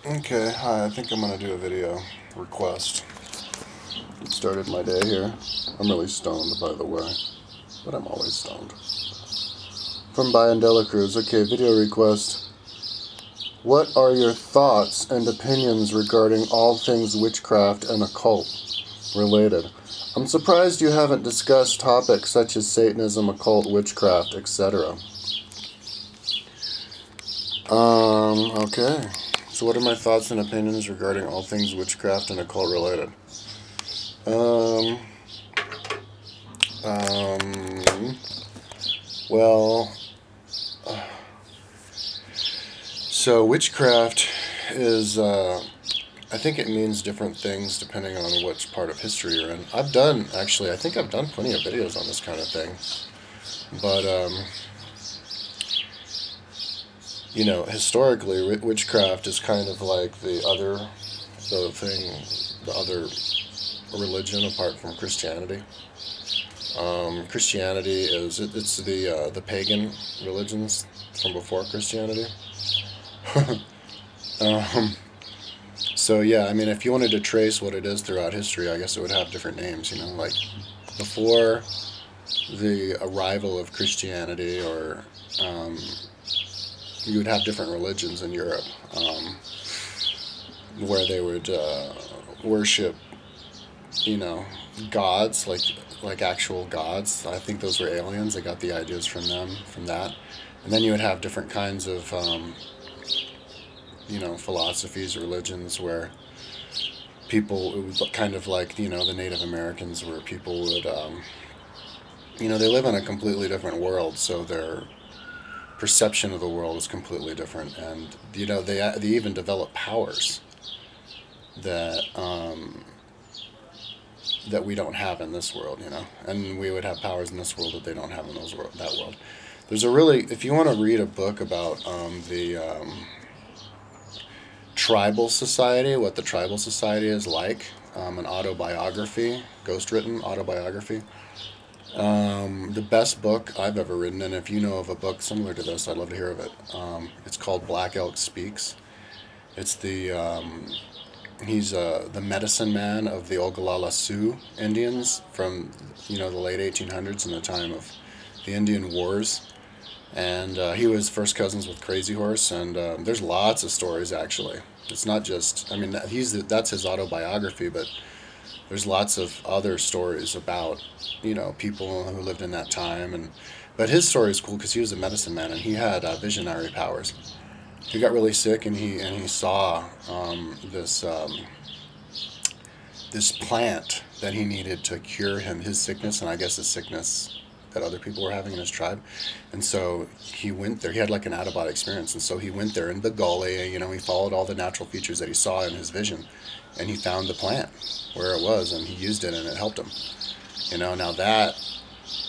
Okay, hi, I think I'm gonna do a video request. It started my day here. I'm really stoned, by the way, but I'm always stoned. From Brian Delacruz. Okay, video request. What are your thoughts and opinions regarding all things witchcraft and occult related? I'm surprised you haven't discussed topics such as Satanism, occult, witchcraft, etc. Okay. So what are my thoughts and opinions regarding all things witchcraft and occult related? Um, well, so witchcraft is, I think it means different things depending on which part of history you're in. I think I've done plenty of videos on this kind of thing. But, historically, witchcraft is kind of like the other religion apart from Christianity. Christianity it's the pagan religions from before Christianity. So yeah, I mean, if you wanted to trace what it is throughout history, I guess it would have different names. Like before the arrival of Christianity, or you would have different religions in Europe, where they would worship, gods, like actual gods. I think those were aliens. I got the ideas from that. And then you would have different kinds of, philosophies, religions, where people, it was kind of like, the Native Americans, where people would, they live in a completely different world, so their perception of the world is completely different. And, they even develop powers that that we don't have in this world, and we would have powers in this world that they don't have in that world. If you want to read a book about the tribal society, what the tribal society is like, an autobiography, ghost-written autobiography, the best book I've ever written, and if you know of a book similar to this, I'd love to hear of it. It's called Black Elk Speaks. It's he's the medicine man of the Ogallala Sioux Indians from, the late 1800s, in the time of the Indian Wars. And he was first cousins with Crazy Horse, and there's lots of stories, actually. It's not just, I mean, that's his autobiography, but there's lots of other stories about, people who lived in that time. But his story is cool because he was a medicine man, and he had visionary powers. He got really sick, and he saw this plant that he needed to cure his sickness, and I guess the sickness that other people were having in his tribe. And so he went there. He had like an out-of-body experience, and so he went there in the gully. He followed all the natural features that he saw in his vision, and he found the plant where it was, and he used it, and it helped him. Now that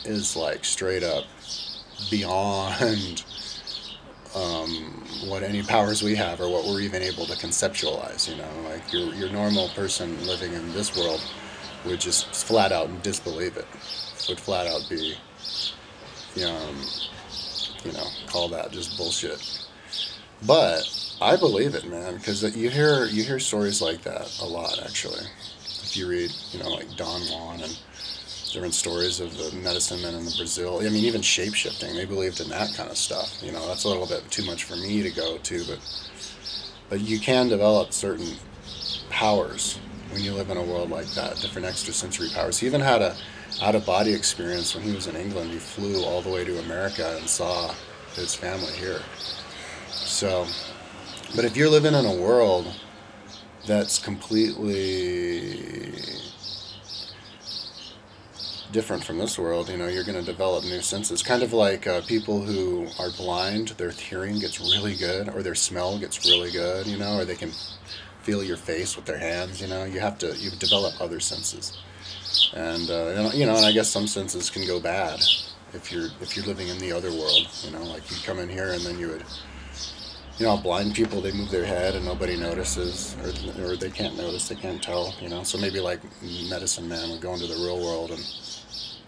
is like straight up beyond what any powers we have, or what we're even able to conceptualize. Like your normal person living in this world would just flat out disbelieve it. Would flat out be, call that just bullshit. But I believe it, man, because you hear stories like that a lot, actually. If you read, like Don Juan and different stories of the medicine men in the Brazil. I mean, even shape-shifting, they believed in that kind of stuff. That's a little bit too much for me to go to, but you can develop certain powers when you live in a world like that, different extrasensory powers. He even had a out-of-body experience when he was in England. He flew all the way to America and saw his family here. So, but if you're living in a world that's completely different from this world, you're going to develop new senses. Kind of like people who are blind, their hearing gets really good, or their smell gets really good, or they can feel your face with their hands. You develop other senses. And and I guess some senses can go bad if you're living in the other world. Like you come in here, and then you would, blind people, they move their head and nobody notices, or they can't notice, they can't tell. So maybe like medicine man would go into the real world and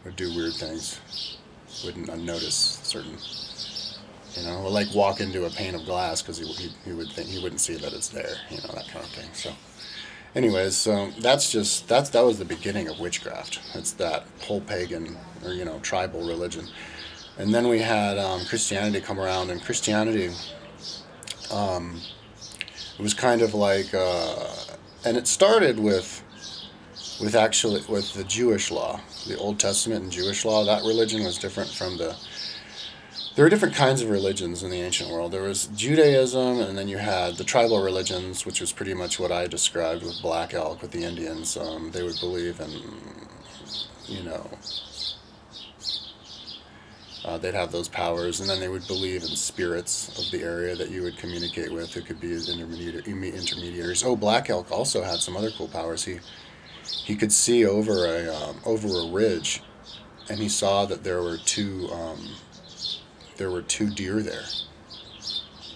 would do weird things, wouldn't notice certain You know, like walk into a pane of glass because he would think he wouldn't see that it's there. You know, that kind of thing. So, anyways, so that was the beginning of witchcraft. It's that whole pagan or tribal religion, and then we had Christianity come around, and Christianity, it was kind of like, and it started with the Jewish law, the Old Testament and Jewish law. That religion was different from there were different kinds of religions in the ancient world. There was Judaism, and then you had the tribal religions, which was pretty much what I described with Black Elk, with the Indians. They would believe in, they'd have those powers, and then they would believe in spirits of the area that you would communicate with, who could be as intermediaries. Oh, Black Elk also had some other cool powers. He could see over a ridge, and he saw that there were two deer there.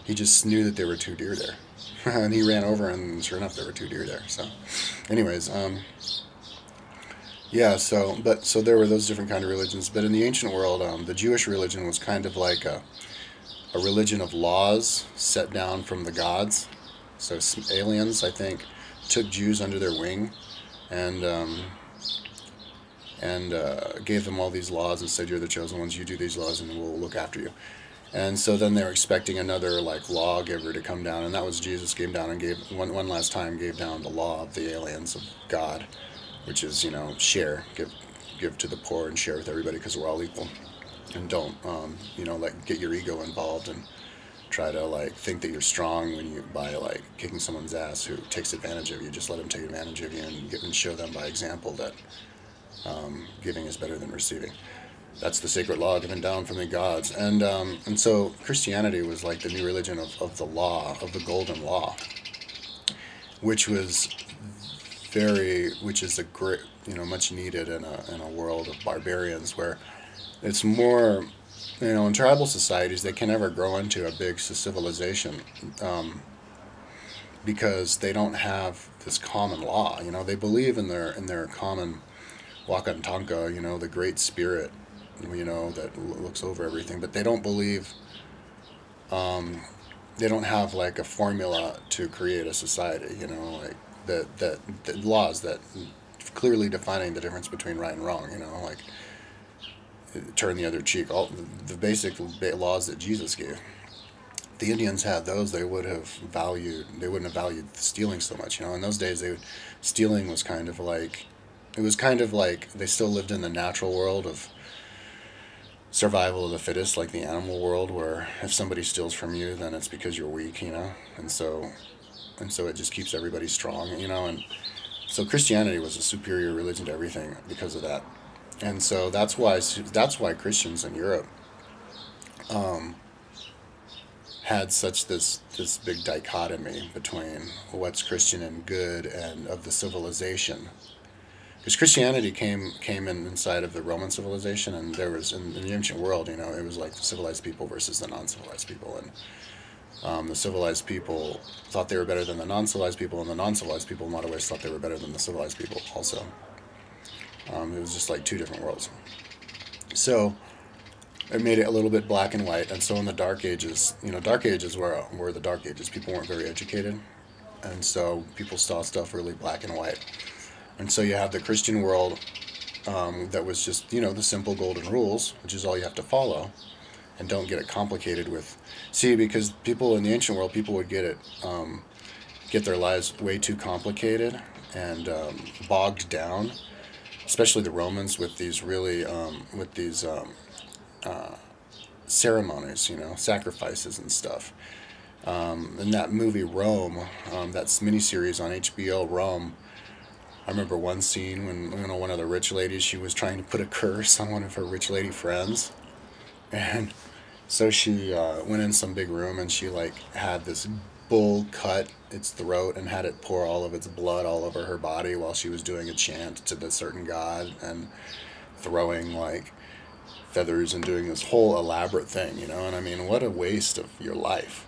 He just knew that there were two deer there. And he ran over, and sure enough, there were two deer there. So, anyways, yeah, so there were those different kind of religions. But in the ancient world, the Jewish religion was kind of like a religion of laws set down from the gods. So aliens, I think, took Jews under their wing and gave them all these laws and said, you're the chosen ones, you do these laws and we'll look after you. And so then they were expecting another like lawgiver to come down, and that was Jesus. Came down and gave one last time, gave down the law of the aliens of God, which is, share, give to the poor and share with everybody because we're all equal, and don't like get your ego involved and try to like think that you're strong by like kicking someone's ass who takes advantage of you. Just let them take advantage of you and show them by example that giving is better than receiving. That's the sacred law given down from the gods. And so Christianity was like the new religion of the law, of the golden law, which is a great, much needed in a world of barbarians, where it's more, in tribal societies, they can never grow into a big civilization, because they don't have this common law. They believe in their common Wakantanka, the great spirit, that looks over everything, but they don't believe, they don't have like a formula to create a society, like that laws that clearly defining the difference between right and wrong, like turn the other cheek, all the basic laws that Jesus gave. If the Indians had those, they wouldn't have valued stealing so much. In those days, stealing was kind of like, they still lived in the natural world of survival of the fittest, like the animal world, where if somebody steals from you, then it's because you're weak, and so it just keeps everybody strong, and so Christianity was a superior religion to everything because of that. And so that's why Christians in Europe had such this big dichotomy between what's Christian and good and of the civilization. Because Christianity came in inside of the Roman civilization, and there was in the ancient world, it was like the civilized people versus the non-civilized people, and the civilized people thought they were better than the non-civilized people, and the non-civilized people in a lot of ways thought they were better than the civilized people also. It was just like two different worlds. So it made it a little bit black and white. And so in the Dark Ages, Dark Ages were the Dark Ages. People weren't very educated, and so people saw stuff really black and white. And so you have the Christian world that was just, the simple golden rules, which is all you have to follow, and don't get it complicated with. See, because people in the ancient world, people would get their lives way too complicated and bogged down, especially the Romans with these really, ceremonies, sacrifices and stuff. In that movie Rome, that miniseries on HBO, Rome, I remember one scene when one of the rich ladies, she was trying to put a curse on one of her rich lady friends, and so she went in some big room, and she like had this bull cut its throat and had it pour all of its blood all over her body while she was doing a chant to the certain god and throwing like feathers and doing this whole elaborate thing, and I mean, what a waste of your life,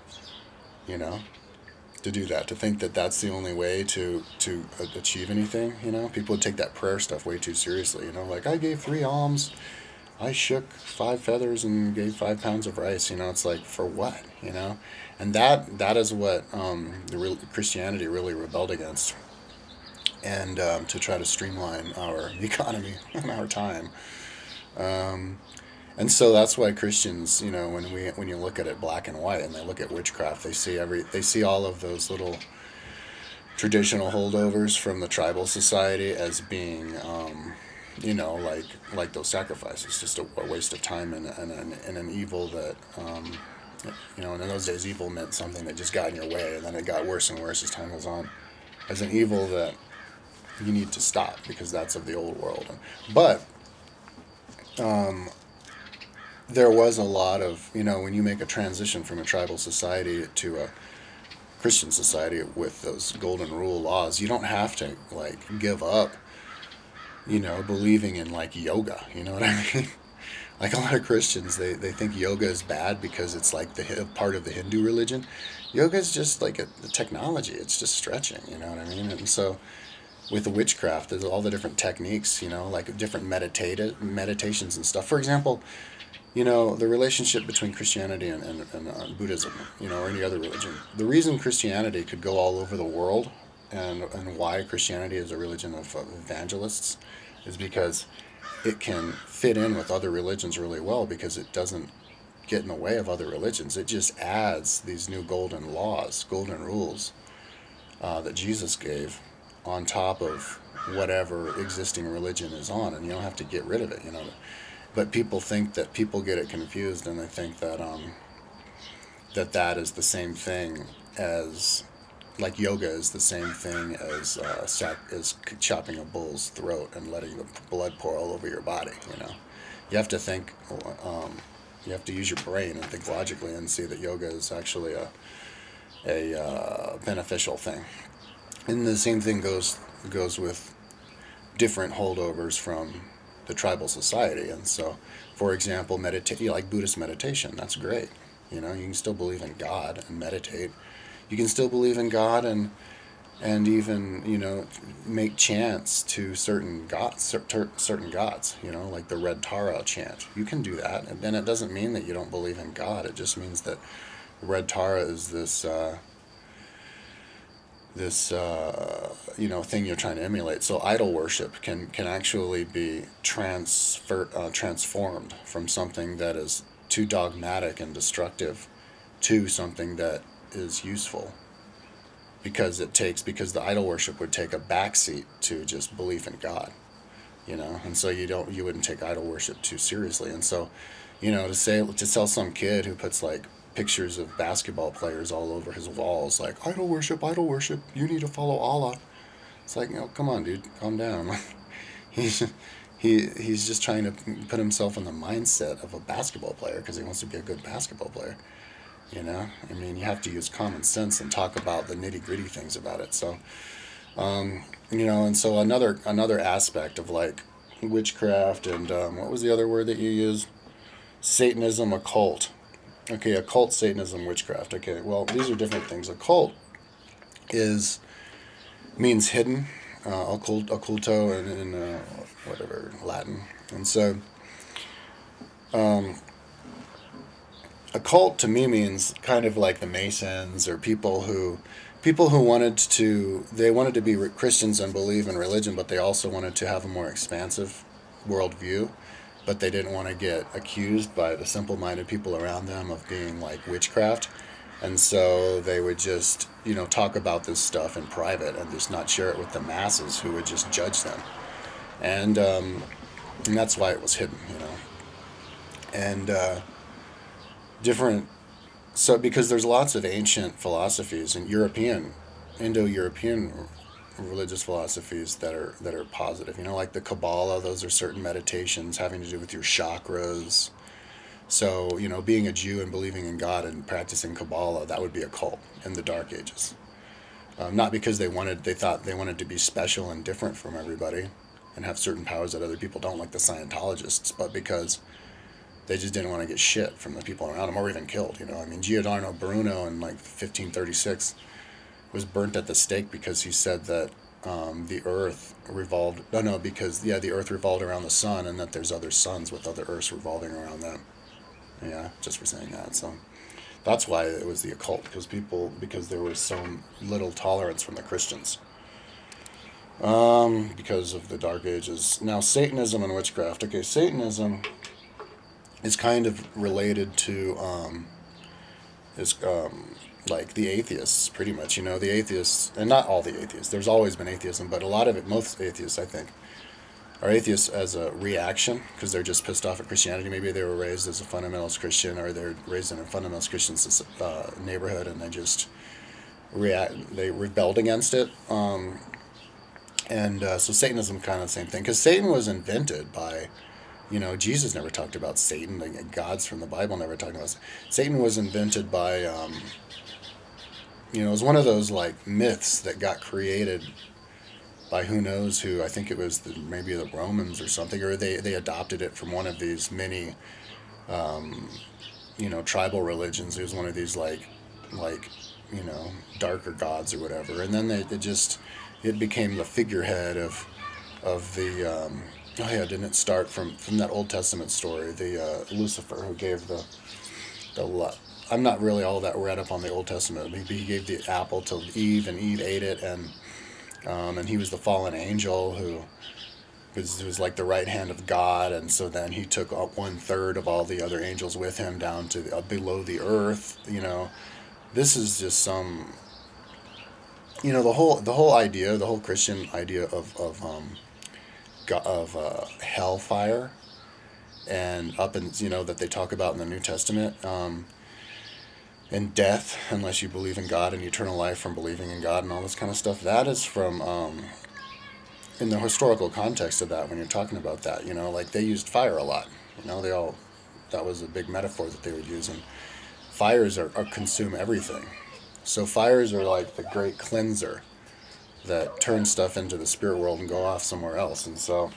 to do that, to think that that's the only way to achieve anything. People would take that prayer stuff way too seriously, like I gave 3 alms I shook 5 feathers and gave 5 pounds of rice. It's like, for what? And that is what Christianity really rebelled against, and to try to streamline our economy and our time. Um, and so that's why Christians, when you look at it black and white, and they look at witchcraft, they see all of those little traditional holdovers from the tribal society as being, like those sacrifices, just a waste of time, and an evil that, and in those days, evil meant something that just got in your way, and then it got worse and worse as time goes on, as an evil that you need to stop because that's of the old world. But there was a lot of, when you make a transition from a tribal society to a Christian society with those golden rule laws, you don't have to like give up, believing in like yoga. You know what I mean? Like a lot of Christians, they think yoga is bad because it's like the part of the Hindu religion. Yoga is just like a technology. It's just stretching. You know what I mean? And so with the witchcraft, there's all the different techniques. Like different meditations and stuff. For example, the relationship between Christianity and Buddhism, or any other religion. The reason Christianity could go all over the world, and why Christianity is a religion of evangelists, is because it can fit in with other religions really well, because it doesn't get in the way of other religions. It just adds these new golden laws, golden rules that Jesus gave on top of whatever existing religion is on, and you don't have to get rid of it. But people get it confused, and they think that that is the same thing as, like, yoga is the same thing as as chopping a bull's throat and letting the blood pour all over your body. You have to think, you have to use your brain and think logically and see that yoga is actually a beneficial thing. And the same thing goes with different holdovers from the tribal society. And so, for example, like Buddhist meditation, that's great. You can still believe in God and meditate. You can still believe in God and even make chants to certain gods, like the Red Tara chant. You can do that, and then it doesn't mean that you don't believe in God. It just means that Red Tara is this thing you're trying to emulate. So idol worship can actually be transformed from something that is too dogmatic and destructive to something that is useful, because the idol worship would take a backseat to just belief in God, and so you wouldn't take idol worship too seriously. And so, to tell some kid who puts like pictures of basketball players all over his walls, like, idol worship, you need to follow Allah. It's like, come on, dude, calm down. he's just trying to put himself in the mindset of a basketball player because he wants to be a good basketball player. I mean, you have to use common sense and talk about the nitty gritty things about it. So, and so another aspect of like witchcraft and what was the other word that you used? Satanism, occult. Okay, occult, Satanism, witchcraft. Okay, well, these are different things. Occult means hidden, occulto in whatever Latin, and so occult to me means kind of like the Masons, or people who wanted to be Christians and believe in religion, but they also wanted to have a more expansive worldview. But they didn't want to get accused by the simple-minded people around them of being like witchcraft. And so they would just, talk about this stuff in private and just not share it with the masses, who would just judge them. And that's why it was hidden, And because there's lots of ancient philosophies and Indo-European religious philosophies that are positive, like the Kabbalah. Those are certain meditations having to do with your chakras. So being a Jew and believing in God and practicing Kabbalah, that would be a cult in the Dark Ages. Not because they thought they wanted to be special and different from everybody and have certain powers that other people don't, like the Scientologists, but because they just didn't want to get shit from the people around them, or even killed. I mean, Giordano Bruno in like 1536 was burnt at the stake because he said that the Earth revolved. No, because the Earth revolved around the sun, and that there's other suns with other Earths revolving around them. Yeah, just for saying that. So that's why it was the occult, because there was so little tolerance from the Christians. Because of the Dark Ages. Now, Satanism and witchcraft. Okay, Satanism is kind of related to like the atheists, pretty much. The atheists, and not all the atheists. There's always been atheism, but a lot of it, most atheists, I think, are atheists as a reaction because they're just pissed off at Christianity. Maybe they were raised as a fundamentalist Christian, or they're raised in a fundamentalist Christian neighborhood, and they just they rebelled against it. So Satanism kind of the same thing, because Satan was invented by, Jesus never talked about Satan. Like, gods from the Bible never talked about Satan. Was invented by, it was one of those like myths that got created by who knows who. I think it was maybe the Romans or something, or they adopted it from one of these many, tribal religions. It was one of these like darker gods or whatever, and then it became the figurehead of the didn't it start from that Old Testament story, the Lucifer, who gave the I'm not really all that read up on the Old Testament. He gave the apple to Eve, and Eve ate it, and he was the fallen angel who was like the right hand of God, and so then he took up 1/3 of all the other angels with him down to below the earth. This is just some. The whole idea, the whole Christian idea of hellfire, and that they talk about in the New Testament, and death, unless you believe in God, and eternal life from believing in God, and all this kind of stuff. That is from in the historical context of that. When you're talking about that, like they used fire a lot. That was a big metaphor that they would use, and fires are consume everything. So fires are like the great cleanser that turns stuff into the spirit world and go off somewhere else. And so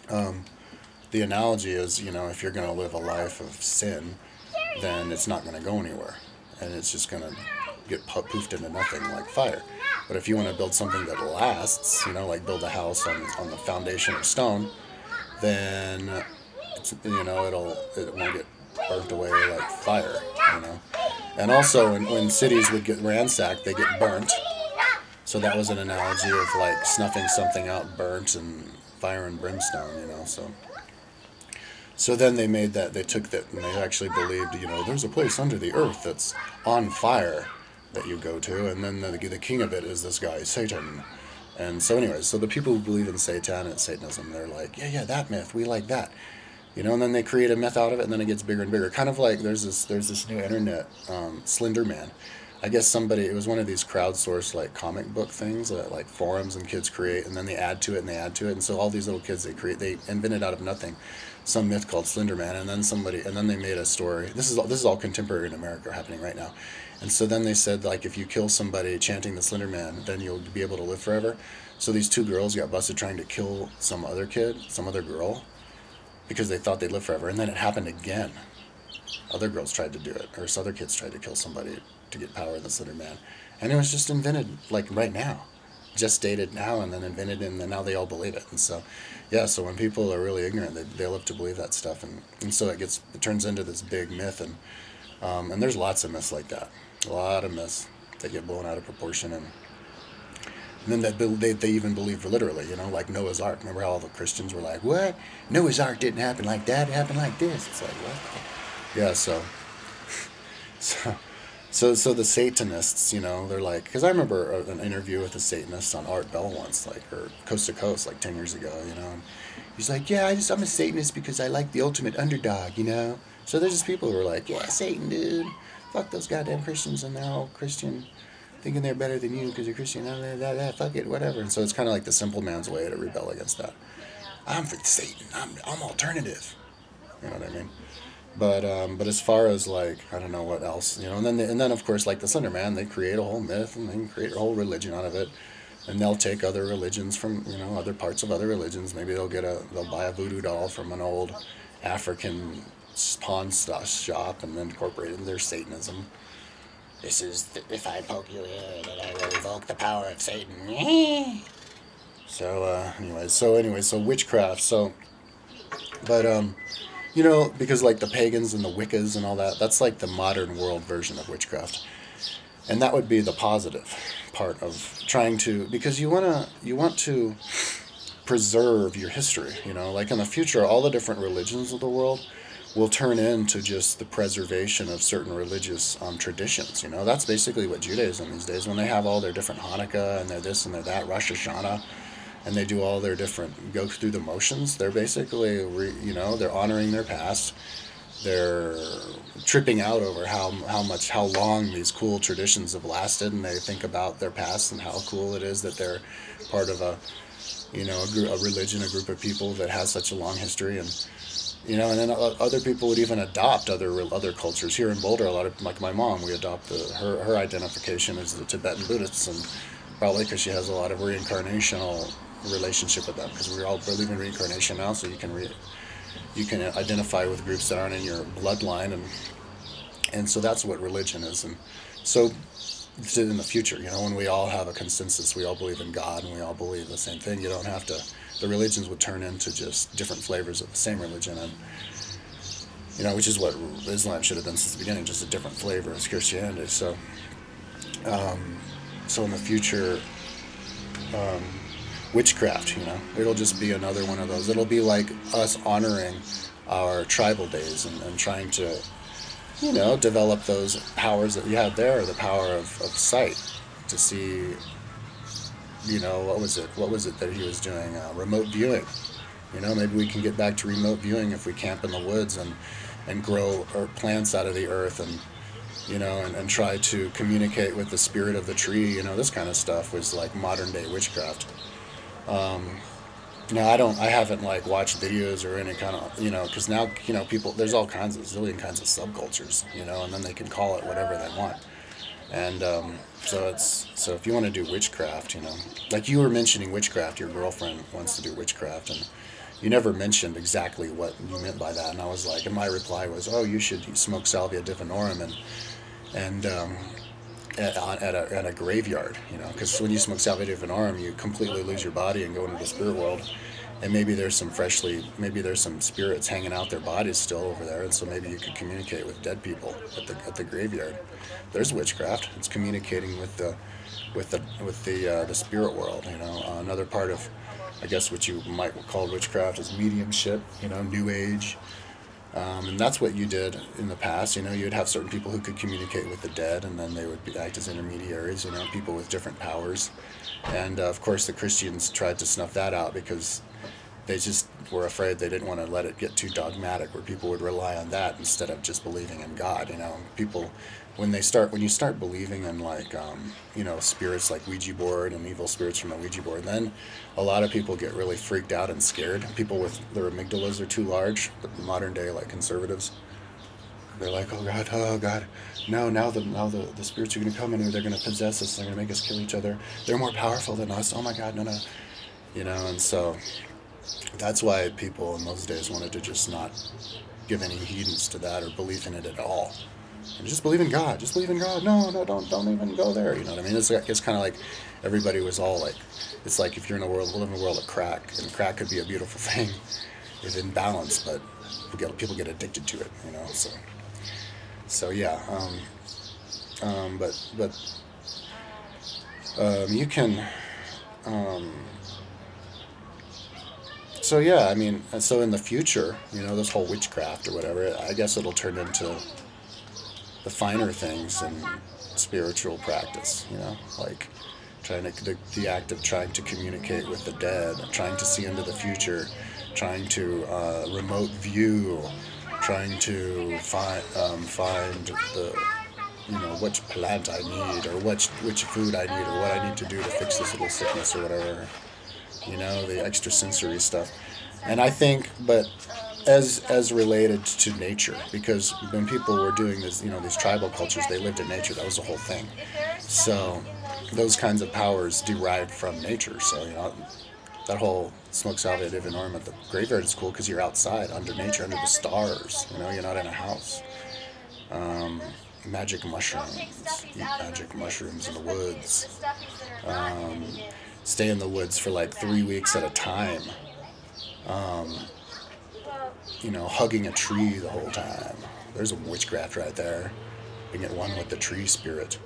the analogy is, if you're going to live a life of sin, then it's not going to go anywhere. And it's just going to get poofed into nothing like fire. But if you want to build something that lasts, like build a house on the foundation of stone, then it won't get burnt away like fire, And also, when cities would get ransacked, they get burnt. So that was an analogy of like snuffing something out, burnt, and fire and brimstone, So then they took that, and they actually believed, there's a place under the earth that's on fire that you go to, and then the king of it is this guy, Satan. And so anyways, so the people who believe in Satan and Satanism, they're like, yeah, that myth, we like that. And then they create a myth out of it, and then it gets bigger and bigger. Kind of like there's this new internet, Slender Man. I guess it was one of these crowdsourced like comic book things that like forums and kids create, and then they add to it, and so all these little kids they invented out of nothing some myth called Slender Man, and then they made a story. This is all contemporary in America happening right now. And so then they said, like, if you kill somebody chanting the Slender Man, then you'll be able to live forever. So these two girls got busted trying to kill some other girl, because they thought they'd live forever, and then it happened again. Other girls tried to do it, or other kids tried to kill somebody to get power of the Slender Man, and it was just invented like right now, just dated now, and then invented, and then now they all believe it. And so, so when people are really ignorant, they love to believe that stuff, and so it turns into this big myth, and there's lots of myths like that, a lot of myths that get blown out of proportion, and then they even believe literally, like Noah's Ark. Remember how all the Christians were like, what? Noah's Ark didn't happen like that, it happened like this. It's like, what? Yeah, so the Satanists, they're like, because I remember an interview with a Satanist on Art Bell once, or Coast to Coast, like 10 years ago, and he's like, yeah, I'm a Satanist because I like the ultimate underdog, So there's just people who are like, yeah, Satan, dude. Fuck those goddamn Christians, and they're all Christian, thinking they're better than you because you're Christian, fuck it, whatever. And so it's kind of like the simple man's way to rebel against that. I'm for Satan. I'm alternative. You know what I mean? But as far as like, I don't know what else, and then of course, like the Slender Man, they create a whole myth, and they can create a whole religion out of it, and they'll take other religions from other parts of other religions. Maybe they'll buy a voodoo doll from an old African pawn shop and then incorporate it in their Satanism. this is, if I poke you here, then I will evoke the power of Satan. So, so witchcraft, but, because like the pagans and the Wiccas and all that, that's like the modern world version of witchcraft. And that would be the positive part of trying to, because you want to preserve your history, like in the future, all the different religions of the world will turn into just the preservation of certain religious traditions. That's basically what Judaism these days, when they have all their different Hanukkah and their this and their that, Rosh Hashanah, and they do all their different, go through the motions, they're basically, they're honoring their past. They're tripping out over how long these cool traditions have lasted, and they think about their past and how cool it is that they're part of a religion, a group of people that has such a long history, and and then other people would even adopt other cultures. Here in Boulder, a lot of, like my mom, we adopt her identification as the Tibetan Buddhists, and probably because she has a lot of reincarnational relationship with them, because we all believe in reincarnation now, so you can identify with groups that aren't in your bloodline, and so that's what religion is. And so in the future, when we all have a consensus, we all believe in God, and we all believe the same thing, you don't have to, the religions would turn into just different flavors of the same religion, and which is what Islam should have been since the beginning, just a different flavor as Christianity. So in the future, witchcraft, it'll just be another one of those. It'll be like us honoring our tribal days and trying to, develop those powers that we had there, the power of sight, to see, what was it that he was doing? Remote viewing. Maybe we can get back to remote viewing if we camp in the woods and grow plants out of the earth, and and try to communicate with the spirit of the tree. This kind of stuff was like modern day witchcraft. I haven't like watched videos or any kind of, because now, people, there's all kinds of, zillion kinds of subcultures, and then they can call it whatever they want. And, so if you want to do witchcraft, like you were mentioning witchcraft, your girlfriend wants to do witchcraft, and you never mentioned exactly what you meant by that. And I was like, and my reply was, oh, you should smoke Salvia divinorum and at a graveyard, because when you smoke Salvia divinorum, you completely lose your body and go into the spirit world, and maybe there's some spirits hanging out their bodies still over there, and so maybe you could communicate with dead people at the graveyard. There's witchcraft. It's communicating with the spirit world. Another part of, I guess, what you might call witchcraft is mediumship. New Age. And that's what you did in the past. You'd have certain people who could communicate with the dead, and then they would act as intermediaries, people with different powers. And, of course, the Christians tried to snuff that out because they just were afraid, they didn't want to let it get too dogmatic where people would rely on that instead of just believing in God. People, when you start believing in like, spirits like Ouija board and evil spirits from the Ouija board, then a lot of people get really freaked out and scared. People with their amygdalas are too large, but the modern day, like conservatives, they're like, oh God, no, now the spirits are going to come in and they're going to possess us, they're going to make us kill each other, they're more powerful than us, oh my God, no. And so that's why people in those days wanted to just not give any heedance to that or belief in it at all. And just believe in God. Just believe in God. No, don't even go there. You know what I mean? It's kind of like everybody was all like, it's like if you're live in a world of crack, and crack could be a beautiful thing if in balance, but people get addicted to it. So yeah. You can. So yeah, I mean, so in the future, this whole witchcraft or whatever, I guess it'll turn into the finer things in spiritual practice, like the act of trying to communicate with the dead, trying to see into the future, trying to remote view, trying to find the, which plant I need, or which food I need, or what I need to do to fix this little sickness or whatever, the extrasensory stuff. And I think, but as related to nature, because when people were doing this, these tribal cultures, they lived in nature. That was the whole thing. So those kinds of powers derived from nature. So, that whole smoke salvia divinorum at the graveyard is cool because you're outside, under nature, under the stars. You're not in a house. magic mushrooms. Eat magic mushrooms in the woods. Stay in the woods for like 3 weeks at a time. You know, hugging a tree the whole time. There's a witchcraft right there. Being at one with the tree spirit.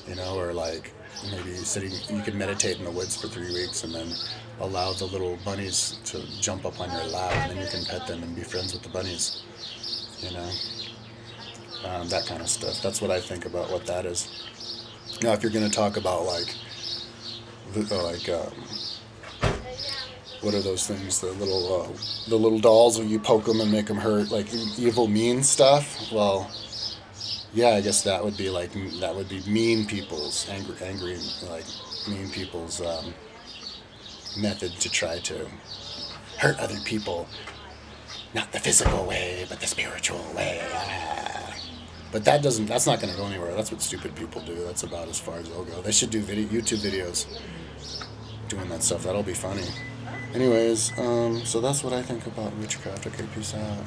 You know, or like maybe you can meditate in the woods for 3 weeks and then allow the little bunnies to jump up on your lap, and then you can pet them and be friends with the bunnies. You know, that kind of stuff. That's what I think about what that is. Now, if you're going to talk about like what are those things? The little dolls where you poke them and make them hurt, like evil, mean stuff. Well, yeah, I guess that would be mean people's angry, like mean people's method to try to hurt other people, not the physical way, but the spiritual way. But that's not going to go anywhere. That's what stupid people do. That's about as far as they'll go. They should do YouTube videos doing that stuff. That'll be funny. Anyways, so that's what I think about witchcraft. Okay, peace out.